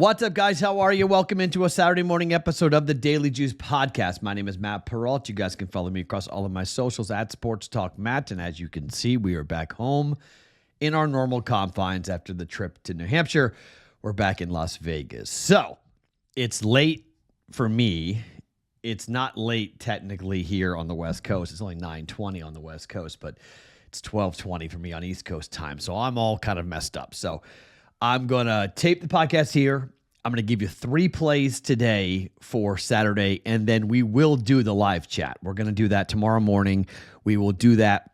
What's up, guys? How are you? Welcome into a Saturday morning episode of the Daily Juice Podcast. My name is Matt Perrault. You guys can follow me across all of my socials at Sports Talk Matt. And as you can see, we are back home in our normal confines after the trip to New Hampshire. We're back in Las Vegas. So it's late for me. It's not late technically here on the West Coast. It's only 9:20 on the West Coast, but it's 12:20 for me on East Coast time. So I'm all kind of messed up. So I'm going to tape the podcast here. I'm going to give you 3 plays today for Saturday, and then we will do the live chat. We're going to do that tomorrow morning. We will do that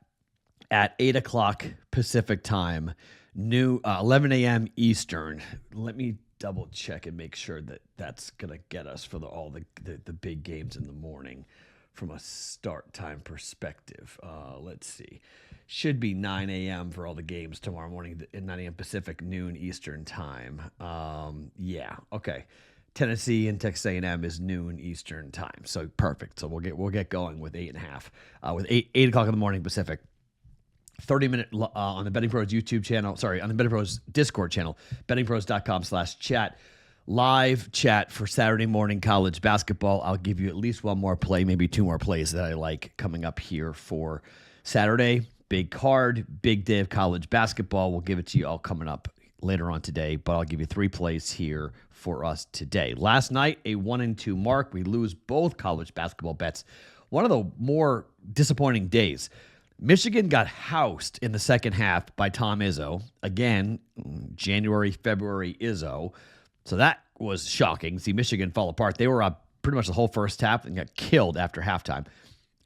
at 8 o'clock Pacific time, 11 a.m. Eastern. Let me double check and make sure that that's going to get us for all the big games in the morning from a start time perspective. Let's see. Should be 9 a.m. for all the games tomorrow morning at 9 a.m. Pacific, noon Eastern time. Yeah, okay. Tennessee and Texas A&M is noon Eastern time, so perfect. So we'll get going with 8:30, with 8 o'clock in the morning Pacific. 30-minute on the BettingPros YouTube channel. Sorry, on the BettingPros Discord channel, bettingpros.com/chat. Live chat for Saturday morning college basketball. I'll give you at least one more play, maybe 2 more plays that I like coming up here for Saturday. Big card, big day of college basketball. We'll give it to you all coming up later on today, but I'll give you 3 plays here for us today. Last night, a 1-2 mark. We lose both college basketball bets. One of the more disappointing days. Michigan got housed in the second half by Tom Izzo. Again, January, February Izzo. So that was shocking. See Michigan fall apart. They were up pretty much the whole first half and got killed after halftime.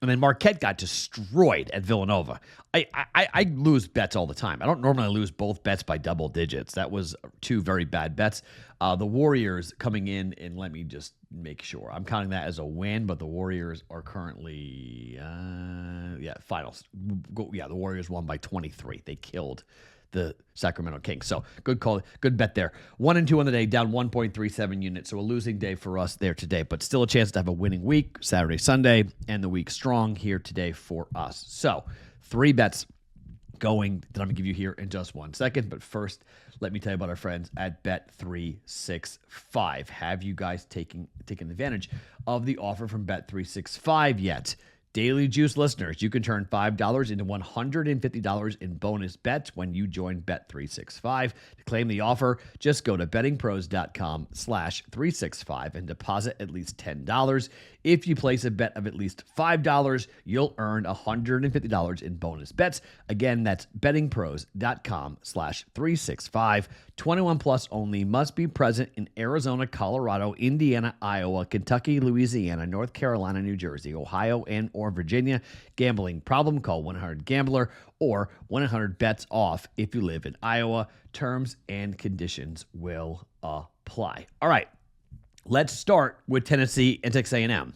And then Marquette got destroyed at Villanova. I lose bets all the time. I don't normally lose both bets by double digits. That was 2 very bad bets. The Warriors coming in, and let me just make sure. I'm counting that as a win, but the Warriors are currently, finals. The Warriors won by 23. They killed the Sacramento Kings. So good call, good bet there. 1-2 on the day, down 1.37 units. So a losing day for us there today, but still a chance to have a winning week, Saturday, Sunday, and the week strong here today for us. So 3 bets going that I'm going to give you here in just 1 second. But first, let me tell you about our friends at Bet365. Have you guys taken advantage of the offer from Bet365 yet? Daily Juice listeners, you can turn $5 into $150 in bonus bets when you join Bet365. To claim the offer, just go to bettingpros.com/365 and deposit at least $10. If you place a bet of at least $5, you'll earn $150 in bonus bets. Again, that's bettingpros.com/365. 21 plus only, must be present in Arizona, Colorado, Indiana, Iowa, Kentucky, Louisiana, North Carolina, New Jersey, Ohio, and or Virginia. Gambling problem? Call 1-800-GAMBLER or 1-800-BETS-OFF if you live in Iowa. Terms and conditions will apply. All right, let's start with Tennessee and Texas A&M.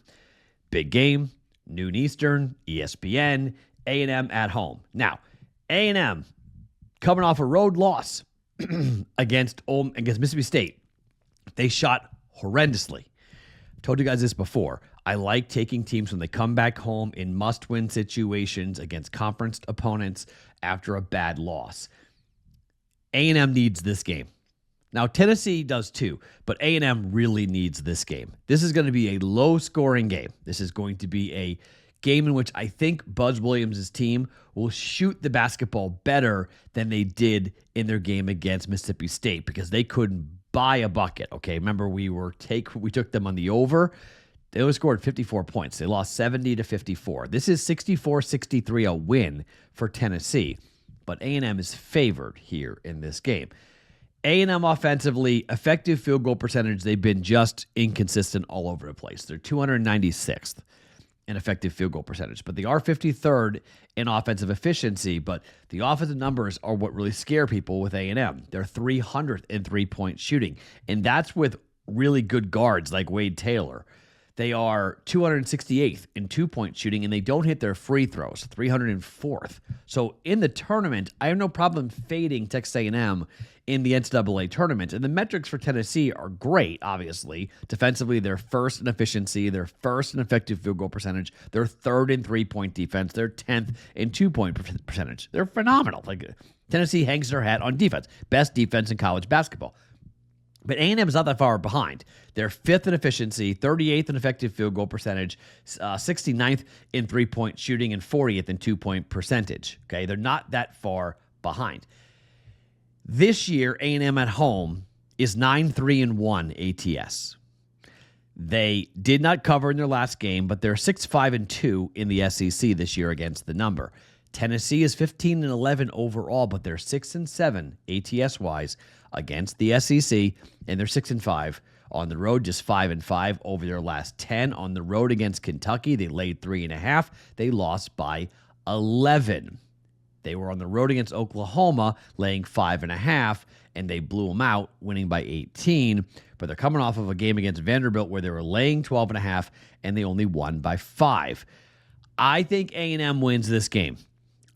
Big game, noon Eastern, ESPN, A&M at home. Now, A&M coming off a road loss against Mississippi State. They shot horrendously. I've told you guys this before. I like taking teams when they come back home in must-win situations against conference opponents after a bad loss. A&M needs this game. Now, Tennessee does too, but A&M really needs this game. This is going to be a low-scoring game. This is going to be a game in which I think Buzz Williams' team will shoot the basketball better than they did in their game against Mississippi State because they couldn't buy a bucket. Okay, remember we took them on the over. They only scored 54 points. They lost 70-54. This is 64-63, a win for Tennessee, but A&M is favored here in this game. A&M offensively, effective field goal percentage, they've been just inconsistent all over the place. They're 296th in effective field goal percentage, but they are 53rd in offensive efficiency, but the offensive numbers are what really scare people with A&M. They're 300th in three-point shooting, and that's with really good guards like Wade Taylor. They are 268th in two-point shooting, and they don't hit their free throws, 304th. So in the tournament, I have no problem fading Texas A&M in the NCAA tournament. And the metrics for Tennessee are great, obviously. Defensively, they're first in efficiency. They're first in effective field goal percentage. They're third in three-point defense. They're 10th in two-point percentage. They're phenomenal. Like Tennessee hangs their hat on defense. Best defense in college basketball. But A&M is not that far behind. They're 5th in efficiency, 38th in effective field goal percentage, 69th in three-point shooting, and 40th in two-point percentage. Okay, they're not that far behind. This year, A&M at home is 9-3-1 ATS. They did not cover in their last game, but they're 6-5-2 in the SEC this year against the number. Tennessee is 15-11 overall, but they're 6-7 ATS-wise against the SEC, and they're 6-5 on the road, just 5-5 over their last 10. On the road against Kentucky, they laid 3.5. They lost by 11. They were on the road against Oklahoma, laying 5.5, and they blew them out, winning by 18. But they're coming off of a game against Vanderbilt where they were laying 12.5, and they only won by 5. I think A&M wins this game.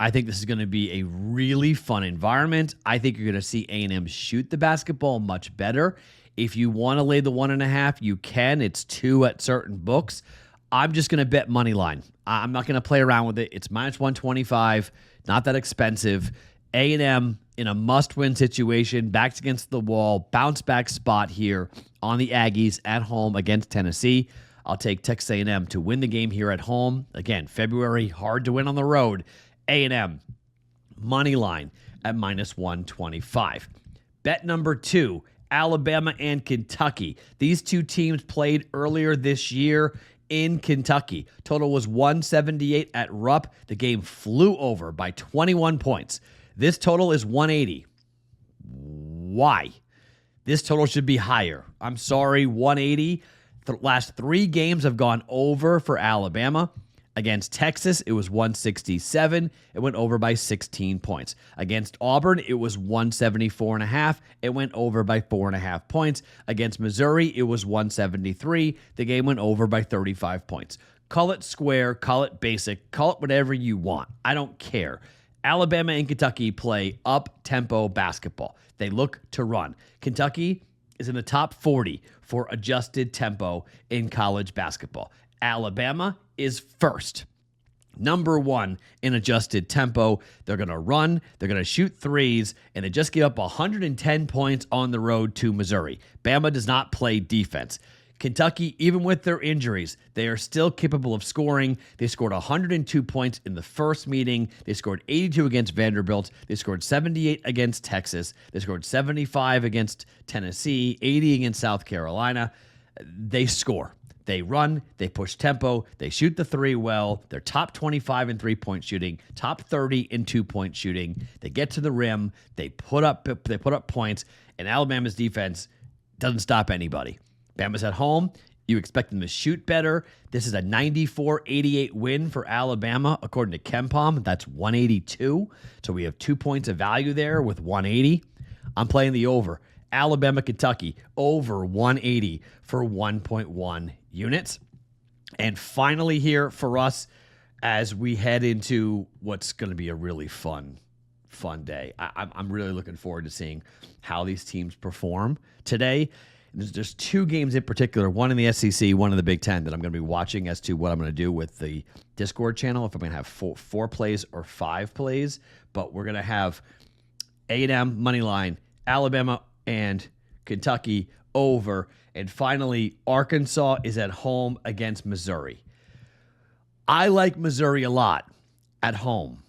I think this is going to be a really fun environment. I think you're going to see A&M shoot the basketball much better. If you want to lay the 1.5, you can. It's 2 at certain books. I'm just going to bet money line. I'm not going to play around with it. It's minus 125, not that expensive. A&M in a must-win situation, backs against the wall, bounce-back spot here on the Aggies at home against Tennessee. I'll take Texas A&M to win the game here at home. Again, February, hard to win on the road. A&M, money line at minus 125. Bet number 2, Alabama and Kentucky. These two teams played earlier this year in Kentucky. Total was 178 at Rupp. The game flew over by 21 points. This total is 180. Why? This total should be higher. I'm sorry, 180. The last 3 games have gone over for Alabama. Against Texas, it was 167. It went over by 16 points. Against Auburn, it was 174.5. It went over by 4.5 points. Against Missouri, it was 173. The game went over by 35 points. Call it square, call it basic, call it whatever you want. I don't care. Alabama and Kentucky play up-tempo basketball. They look to run. Kentucky is in the top 40 for adjusted tempo in college basketball. Alabama is first. Number 1 in adjusted tempo. They're going to run, they're going to shoot threes, and they just gave up 110 points on the road to Missouri. Bama does not play defense. Kentucky, even with their injuries, they are still capable of scoring. They scored 102 points in the first meeting. They scored 82 against Vanderbilt. They scored 78 against Texas. They scored 75 against Tennessee, 80 against South Carolina. They score. They run, they push tempo, they shoot the three well. They're top 25 in three-point shooting, top 30 in two-point shooting. They get to the rim, they put up points, and Alabama's defense doesn't stop anybody. Bama's at home. You expect them to shoot better. This is a 94-88 win for Alabama, according to KenPom. That's 182. So we have 2 points of value there with 180. I'm playing the over. Alabama, Kentucky, over 180 for 1.1 units. And finally here for us, as we head into what's going to be a really fun day. I'm really looking forward to seeing how these teams perform today. There's 2 games in particular, one in the SEC, one in the Big Ten, that I'm going to be watching as to what I'm going to do with the Discord channel, if I'm going to have four plays or 5 plays. But we're going to have A&M money line, Alabama and Kentucky over. And finally, Arkansas is at home against Missouri. I like Missouri a lot at home.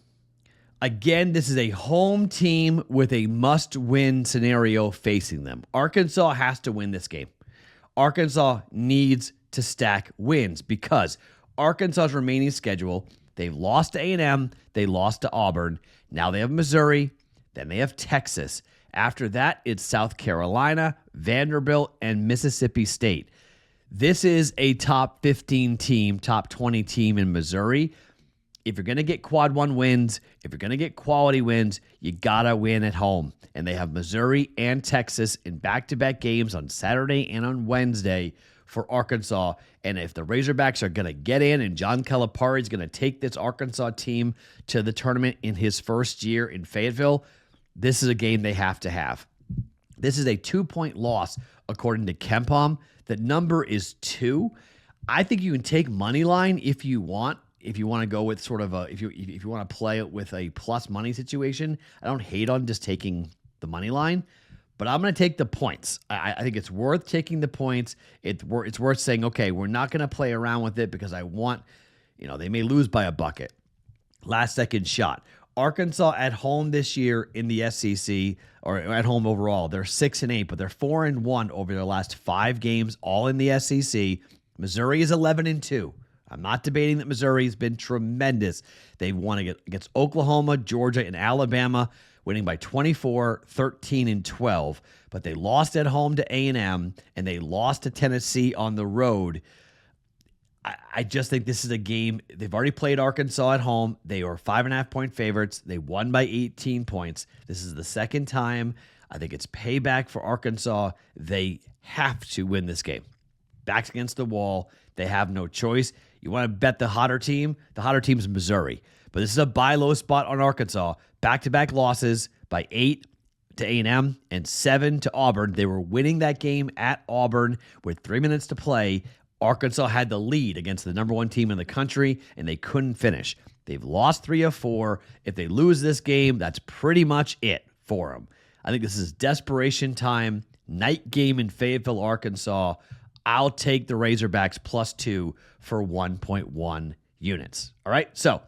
Again, this is a home team with a must-win scenario facing them. Arkansas has to win this game. Arkansas needs to stack wins because Arkansas's remaining schedule, they've lost to A&M, they lost to Auburn. Now they have Missouri, then they have Texas. After that, it's South Carolina, Vanderbilt, and Mississippi State. This is a top 15 team, top 20 team in Missouri. If you're going to get quad 1 wins, if you're going to get quality wins, you got to win at home. And they have Missouri and Texas in back-to-back games on Saturday and on Wednesday for Arkansas. And if the Razorbacks are going to get in and John Calipari is going to take this Arkansas team to the tournament in his first year in Fayetteville, this is a game they have to have. This is a 2-point loss, according to KenPom. The number is 2. I think you can take money line if you want. If you want to go with sort of a, if you want to play it with a plus money situation. I don't hate on just taking the money line, but I'm going to take the points. I think it's worth taking the points. It's worth saying, okay, we're not going to play around with it because I want, they may lose by a bucket. Last second shot. Arkansas at home this year in the SEC, or at home overall, they're 6-8, but they're 4-1 over their last 5 games, all in the SEC. Missouri is 11-2. I'm not debating that Missouri has been tremendous. They've won against Oklahoma, Georgia, and Alabama, winning by 24, 13, and 12. But they lost at home to A&M, and they lost to Tennessee on the road. I just think this is a game. They've already played Arkansas at home. They are 5.5-point favorites. They won by 18 points. This is the second time. I think it's payback for Arkansas. They have to win this game. Backs against the wall. They have no choice. You want to bet the hotter team? The hotter team is Missouri. But this is a buy low spot on Arkansas. Back-to-back losses by 8 to A&M and 7 to Auburn. They were winning that game at Auburn with 3 minutes to play. Arkansas had the lead against the number 1 team in the country, and they couldn't finish. They've lost 3 of 4. If they lose this game, that's pretty much it for them. I think this is desperation time. Night game in Fayetteville, Arkansas. I'll take the Razorbacks +2 for 1.1 units. All right, so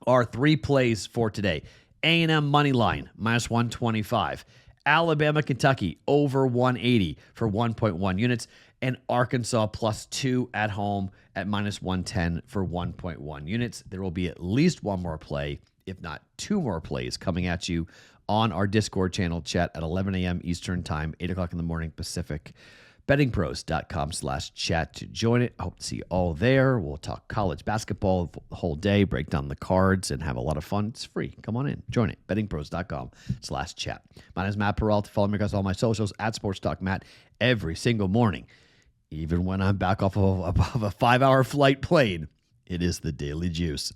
our 3 plays for today. A&M money line, -125. Alabama, Kentucky, over 180 for 1.1 units. And Arkansas +2 at home at -110 for 1.1 units. There will be at least one more play, if not 2 more plays, coming at you on our Discord channel chat at 11 a.m. Eastern Time, 8 o'clock in the morning Pacific. BettingPros.com/chat to join it. I hope to see you all there. We'll talk college basketball the whole day, break down the cards, and have a lot of fun. It's free. Come on in. Join it. BettingPros.com/chat. My name is Matt Perrault. Follow me across all my socials at Sports Talk Matt every single morning. Even when I'm back off of a 5-hour flight plane, it is the Daily Juice.